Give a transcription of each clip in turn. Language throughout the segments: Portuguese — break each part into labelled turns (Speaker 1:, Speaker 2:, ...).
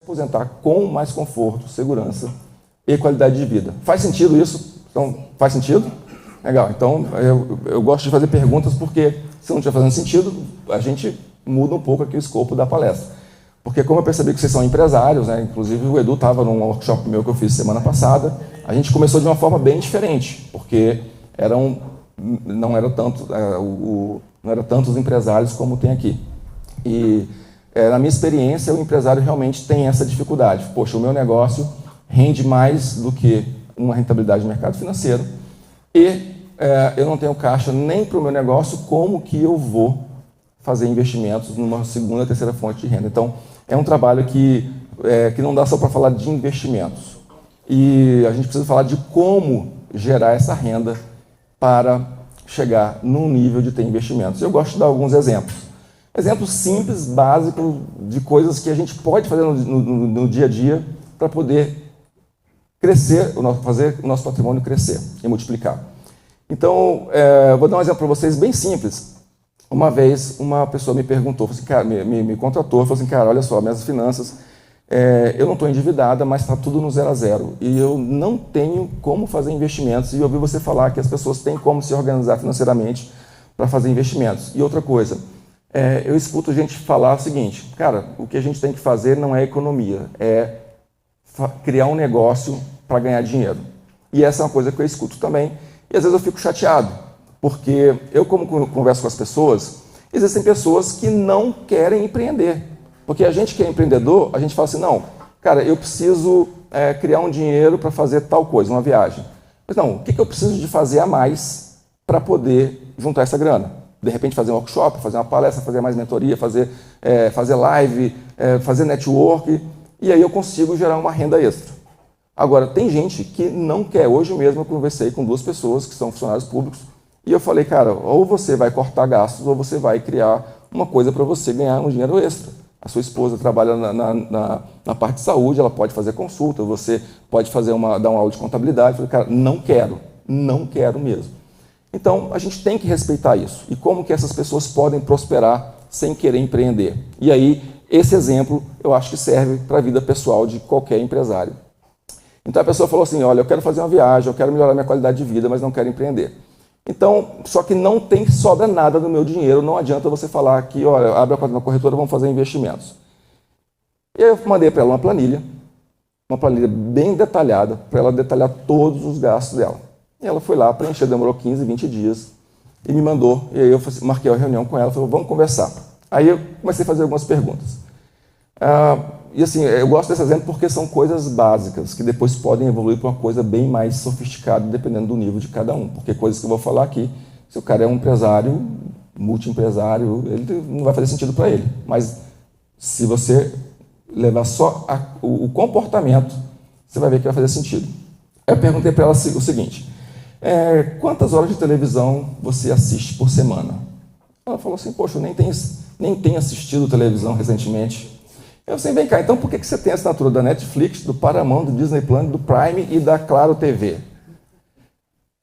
Speaker 1: aposentar com mais conforto, segurança e qualidade de vida. Faz sentido isso? Então, faz sentido? Legal. Então, eu gosto de fazer perguntas porque, se não estiver fazendo sentido, a gente muda um pouco aqui o escopo da palestra. Porque como eu percebi que vocês são empresários, né, inclusive o Edu estava num workshop meu que eu fiz semana passada, a gente começou de uma forma bem diferente, porque não eram tantos empresários como tem aqui. E, na minha experiência, o empresário realmente tem essa dificuldade. Poxa, o meu negócio rende mais do que uma rentabilidade de mercado financeiro e eu não tenho caixa nem para o meu negócio, como que eu vou fazer investimentos numa segunda, terceira fonte de renda. Então, é um trabalho que não dá só para falar de investimentos. E a gente precisa falar de como gerar essa renda para chegar num nível de ter investimentos. Eu gosto de dar alguns exemplos. Exemplos simples, básicos, de coisas que a gente pode fazer no dia a dia para poder crescer, fazer o nosso patrimônio crescer e multiplicar. Então, vou dar um exemplo para vocês bem simples. Uma vez, uma pessoa me perguntou, falou assim, cara, me contratou, falou assim, cara, olha só, minhas finanças, eu não estou endividada, mas está tudo no 0 a 0. E eu não tenho como fazer investimentos. E eu ouvi você falar que as pessoas têm como se organizar financeiramente para fazer investimentos. E outra coisa, eu escuto gente falar o seguinte, cara, o que a gente tem que fazer não é economia, é criar um negócio para ganhar dinheiro. E essa é uma coisa que eu escuto também. E às vezes eu fico chateado, porque eu, como converso com as pessoas, existem pessoas que não querem empreender. Porque a gente que é empreendedor, a gente fala assim, não, cara, eu preciso criar um dinheiro para fazer tal coisa, uma viagem. Mas não, o que eu preciso de fazer a mais para poder juntar essa grana? De repente fazer um workshop, fazer uma palestra, fazer mais mentoria, fazer live, fazer network, e aí eu consigo gerar uma renda extra. Agora, tem gente que não quer. Hoje mesmo eu conversei com 2 pessoas que são funcionários públicos e eu falei, cara, ou você vai cortar gastos ou você vai criar uma coisa para você ganhar um dinheiro extra. A sua esposa trabalha na parte de saúde, ela pode fazer consulta, você pode dar uma aula de contabilidade. Eu falei, cara, não quero mesmo. Então, a gente tem que respeitar isso. E como que essas pessoas podem prosperar sem querer empreender? E aí, esse exemplo, eu acho que serve para a vida pessoal de qualquer empresário. Então, a pessoa falou assim, olha, eu quero fazer uma viagem, eu quero melhorar minha qualidade de vida, mas não quero empreender. Então, só que não sobra nada do meu dinheiro, não adianta você falar que, olha, abre a conta na corretora, vamos fazer investimentos. E aí eu mandei para ela uma planilha bem detalhada, para ela detalhar todos os gastos dela. E ela foi lá, preencheu, demorou 15, 20 dias, e me mandou, e aí eu marquei uma reunião com ela, falei, vamos conversar. Aí eu comecei a fazer algumas perguntas. E assim, eu gosto desse exemplo porque são coisas básicas, que depois podem evoluir para uma coisa bem mais sofisticada, dependendo do nível de cada um. Porque coisas que eu vou falar aqui, se o cara é um empresário, multi-empresário, ele não vai fazer sentido para ele. Mas se você levar só o comportamento, você vai ver que vai fazer sentido. Eu perguntei para ela o seguinte, quantas horas de televisão você assiste por semana? Ela falou assim, poxa, eu nem tenho assistido televisão recentemente. Eu sei, vem cá, então por que você tem a assinatura da Netflix, do Paramount, do Disney Plus, do Prime e da Claro TV?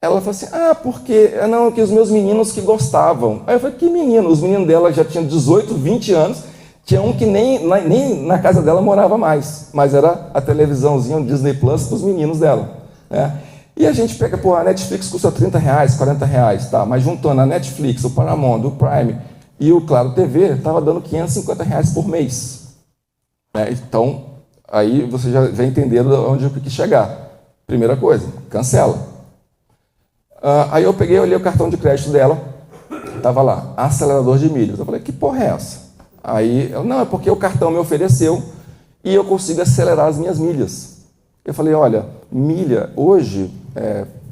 Speaker 1: Ela falou assim, porque que os meus meninos que gostavam. Aí eu falei, que menino? Os meninos dela já tinham 18, 20 anos, tinha um que nem na casa dela morava mais, mas era a televisãozinha, o Disney Plus, para os meninos dela. Né? E a gente pega, a Netflix custa R$30, R$40, tá? Mas juntando a Netflix, o Paramount, o Prime e o Claro TV, estava dando R$550 por mês. Então, aí você já vai entender onde eu quis chegar. Primeira coisa, cancela. Aí eu peguei, olhei o cartão de crédito dela, estava lá, acelerador de milhas. Eu falei, que porra é essa? Aí, não, é porque o cartão me ofereceu e eu consigo acelerar as minhas milhas. Eu falei, olha, milha, hoje,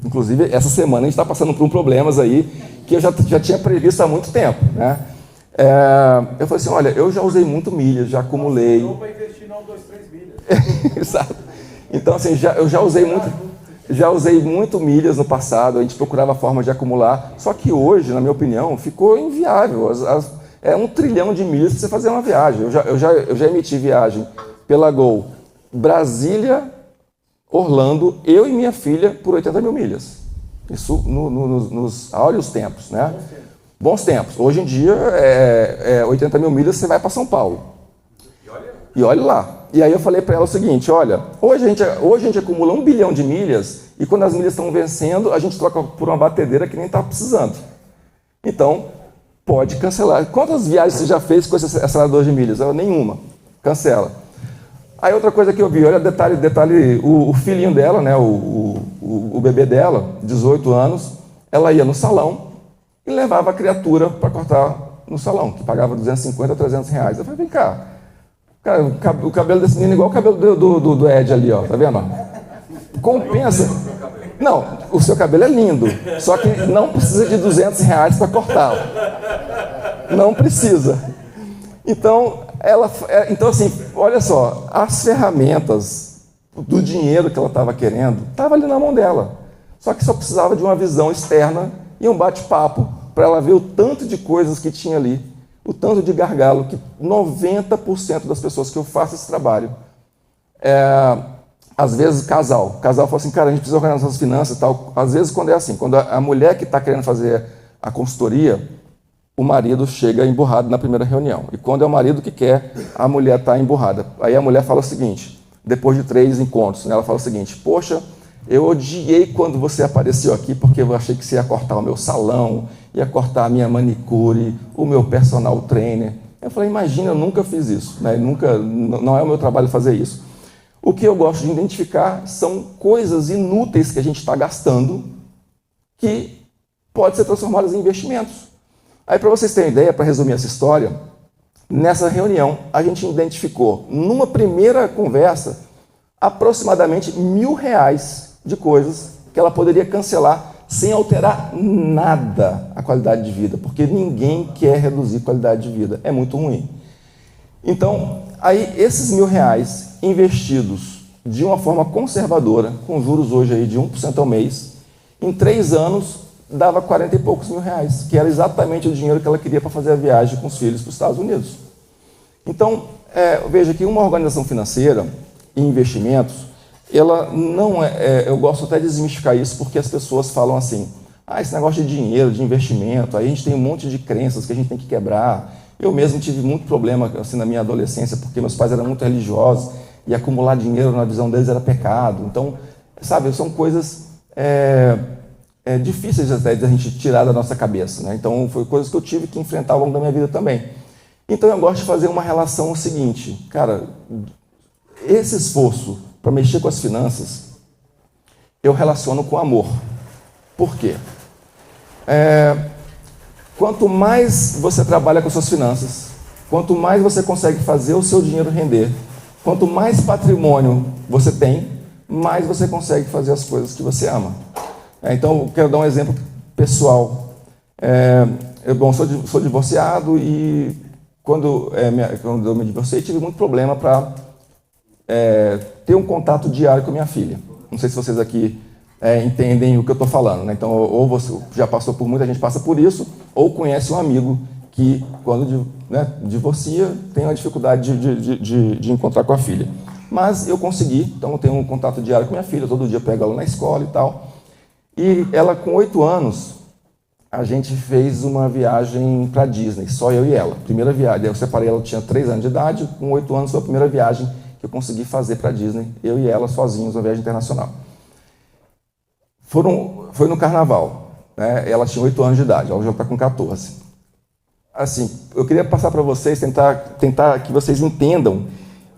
Speaker 1: inclusive essa semana a gente está passando por problemas aí que eu já tinha previsto há muito tempo, né? Eu falei assim, olha, eu já usei muito milhas, já acumulei.
Speaker 2: Não para investir não 2, 3 milhas.
Speaker 1: Exato. Então, assim, eu já usei muito milhas no passado, a gente procurava forma de acumular, só que hoje, na minha opinião, ficou inviável. É 1 trilhão de milhas para você fazer uma viagem. Eu já emiti viagem pela Gol, Brasília, Orlando, eu e minha filha, por 80 mil milhas. Isso nos áureos tempos, né? Bons tempos. Hoje em dia, 80 mil milhas, você vai para São Paulo. E olha lá. E aí eu falei para ela o seguinte, olha, hoje a gente acumula 1 bilhão de milhas e quando as milhas estão vencendo, a gente troca por uma batedeira que nem está precisando. Então, pode cancelar. Quantas viagens você já fez com esse acelerador de milhas? Nenhuma. Cancela. Aí outra coisa que eu vi, olha, detalhe, o filhinho dela, né, o bebê dela, 18 anos, ela ia no salão e levava a criatura para cortar no salão, que pagava 250 a 300 reais. Eu falei, vem cá, cara, o cabelo desse menino é igual o cabelo do Ed ali, ó, tá vendo? Compensa. Não, o seu cabelo é lindo, só que não precisa de 200 reais para cortá-lo. Não precisa. Então, então, assim, olha só, as ferramentas do dinheiro que ela estava querendo, estava ali na mão dela. Só que só precisava de uma visão externa e um bate-papo para ela ver o tanto de coisas que tinha ali, o tanto de gargalo que 90% das pessoas que eu faço esse trabalho, às vezes o casal fala assim, cara, a gente precisa organizar nossas finanças e tal. Às vezes quando é assim, quando a mulher que está querendo fazer a consultoria, o marido chega emburrado na primeira reunião. E quando é o marido que quer, a mulher está emburrada. Aí a mulher fala o seguinte, depois de 3 encontros, né, ela fala o seguinte, poxa, eu odiei quando você apareceu aqui porque eu achei que você ia cortar o meu salão, ia cortar a minha manicure, o meu personal trainer. Eu falei, imagina, eu nunca fiz isso, né? Não é o meu trabalho fazer isso. O que eu gosto de identificar são coisas inúteis que a gente está gastando que podem ser transformadas em investimentos. Aí, para vocês terem ideia, para resumir essa história, nessa reunião, a gente identificou, numa primeira conversa, aproximadamente R$1.000 de coisas que ela poderia cancelar sem alterar nada a qualidade de vida, porque ninguém quer reduzir qualidade de vida, é muito ruim. Então, aí esses R$1.000 investidos de uma forma conservadora, com juros hoje aí de 1% ao mês, em 3 anos dava 40 e poucos mil reais, que era exatamente o dinheiro que ela queria para fazer a viagem com os filhos para os Estados Unidos. Então, veja que uma organização financeira e investimentos, ela não eu gosto até de desmistificar isso, porque as pessoas falam assim, esse negócio de dinheiro, de investimento, aí a gente tem um monte de crenças que a gente tem que quebrar. Eu mesmo tive muito problema assim, na minha adolescência, porque meus pais eram muito religiosos e acumular dinheiro na visão deles era pecado. Então, sabe, são coisas difíceis até de a gente tirar da nossa cabeça, né? Então, foi coisas que eu tive que enfrentar ao longo da minha vida também. Então, eu gosto de fazer uma relação seguinte, cara, esse esforço para mexer com as finanças, eu relaciono com amor. Por quê? Quanto mais você trabalha com suas finanças, quanto mais você consegue fazer o seu dinheiro render, quanto mais patrimônio você tem, mais você consegue fazer as coisas que você ama. Então, eu quero dar um exemplo pessoal. Bom, sou divorciado e quando eu me divorciei, tive muito problema para ter um contato diário com a minha filha. Não sei se vocês aqui entendem o que eu estou falando, né? Então, ou você já passou por, muita gente passa por isso, ou conhece um amigo que, quando divorcia, tem uma dificuldade de encontrar com a filha. Mas eu consegui, então eu tenho um contato diário com minha filha, todo dia eu pego ela na escola e tal. E ela, com 8 anos, a gente fez uma viagem para Disney, só eu e ela. Primeira viagem, eu separei ela, tinha 3 anos de idade, com 8 anos foi a primeira viagem que eu consegui fazer para Disney, eu e ela sozinhos, uma viagem internacional. Foi no carnaval, né? Ela tinha 8 anos de idade, ela já está com 14. Assim, eu queria passar para vocês, tentar que vocês entendam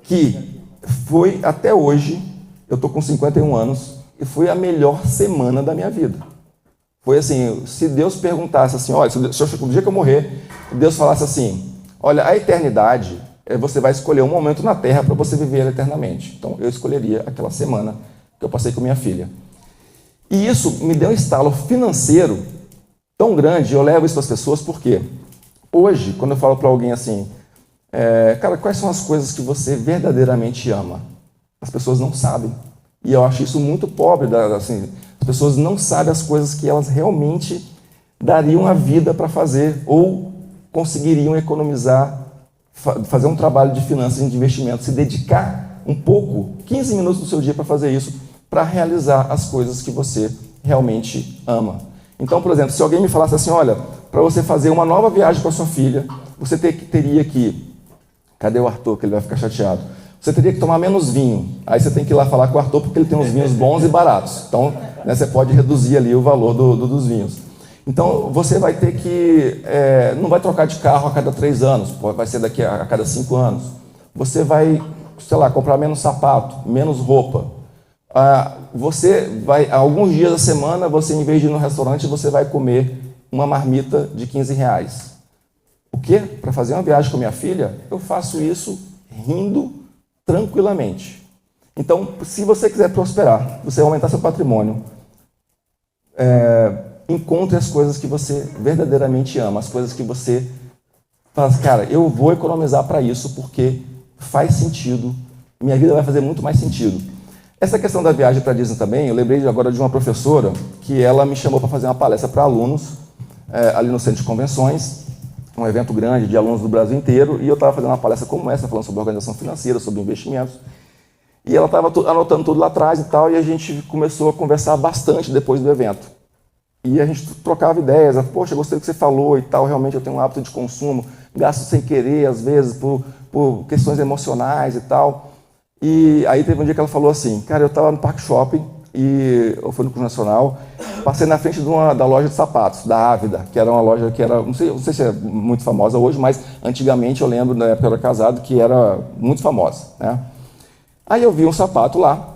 Speaker 1: que foi, até hoje, eu estou com 51 anos, e foi a melhor semana da minha vida. Foi assim, se Deus perguntasse assim, olha, se o dia que eu morrer, Deus falasse assim, olha, a eternidade, você vai escolher um momento na Terra para você viver eternamente. Então, eu escolheria aquela semana que eu passei com minha filha. E isso me deu um estalo financeiro tão grande, eu levo isso para as pessoas, porque hoje, quando eu falo para alguém assim, cara, quais são as coisas que você verdadeiramente ama? As pessoas não sabem. E eu acho isso muito pobre, assim, as pessoas não sabem as coisas que elas realmente dariam a vida para fazer, ou conseguiriam economizar, fazer um trabalho de finanças e de investimento, se dedicar um pouco, 15 minutos do seu dia para fazer isso, para realizar as coisas que você realmente ama. Então, por exemplo, se alguém me falasse assim, olha, para você fazer uma nova viagem com a sua filha, você teria que... Cadê o Arthur, que ele vai ficar chateado? você teria que tomar menos vinho. Aí você tem que ir lá falar com o Arthur, porque ele tem uns vinhos bons e baratos. Então, né, você pode reduzir ali o valor dos vinhos. Então, você vai ter que... não vai trocar de carro a cada 3 anos, vai ser daqui a cada 5 anos. Você vai, sei lá, comprar menos sapato, menos roupa. Você vai, alguns dias da semana, você, em vez de ir no restaurante, você vai comer uma marmita de R$15. O quê? Para fazer uma viagem com minha filha, eu faço isso rindo tranquilamente. Então, se você quiser prosperar, você aumentar seu patrimônio, encontre as coisas que você verdadeiramente ama, as coisas que você fala, cara, eu vou economizar para isso porque faz sentido, minha vida vai fazer muito mais sentido. Essa questão da viagem para Disney também, eu lembrei agora de uma professora que ela me chamou para fazer uma palestra para alunos ali no Centro de Convenções, um evento grande de alunos do Brasil inteiro, e eu estava fazendo uma palestra como essa, falando sobre organização financeira, sobre investimentos, e ela estava anotando tudo lá atrás e tal, e a gente começou a conversar bastante depois do evento. E a gente trocava ideias, poxa, gostei do que você falou e tal, realmente eu tenho um hábito de consumo, gasto sem querer, às vezes, por questões emocionais e tal. E aí teve um dia que ela falou assim, cara, eu estava no Parque Shopping, eu fui no Clube Nacional, passei na frente da loja de sapatos, da Ávida, que era uma loja que era, não sei se é muito famosa hoje, mas antigamente eu lembro, na época que eu era casado, que era muito famosa, né? Aí eu vi um sapato lá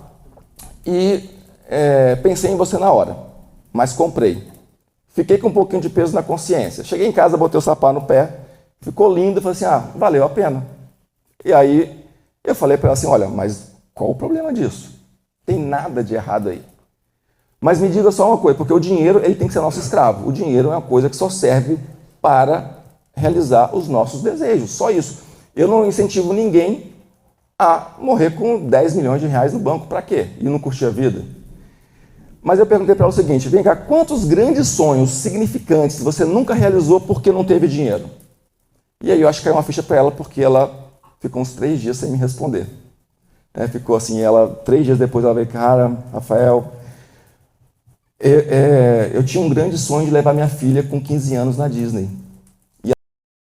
Speaker 1: e pensei em você na hora, mas comprei. Fiquei com um pouquinho de peso na consciência. Cheguei em casa, botei o sapato no pé, ficou lindo, falei assim, valeu a pena. E aí eu falei para ela assim, olha, mas qual o problema disso? Tem nada de errado aí. Mas me diga só uma coisa, porque o dinheiro ele tem que ser nosso escravo. O dinheiro é uma coisa que só serve para realizar os nossos desejos, só isso. Eu não incentivo ninguém a morrer com 10 milhões de reais no banco. Para quê? E não curtir a vida? Mas eu perguntei para ela o seguinte, vem cá, quantos grandes sonhos significantes você nunca realizou porque não teve dinheiro? E aí eu acho que caiu uma ficha para ela, porque ela ficou uns 3 dias sem me responder. Ficou assim, 3 dias depois ela veio, cara, Rafael, eu tinha um grande sonho de levar minha filha com 15 anos na Disney.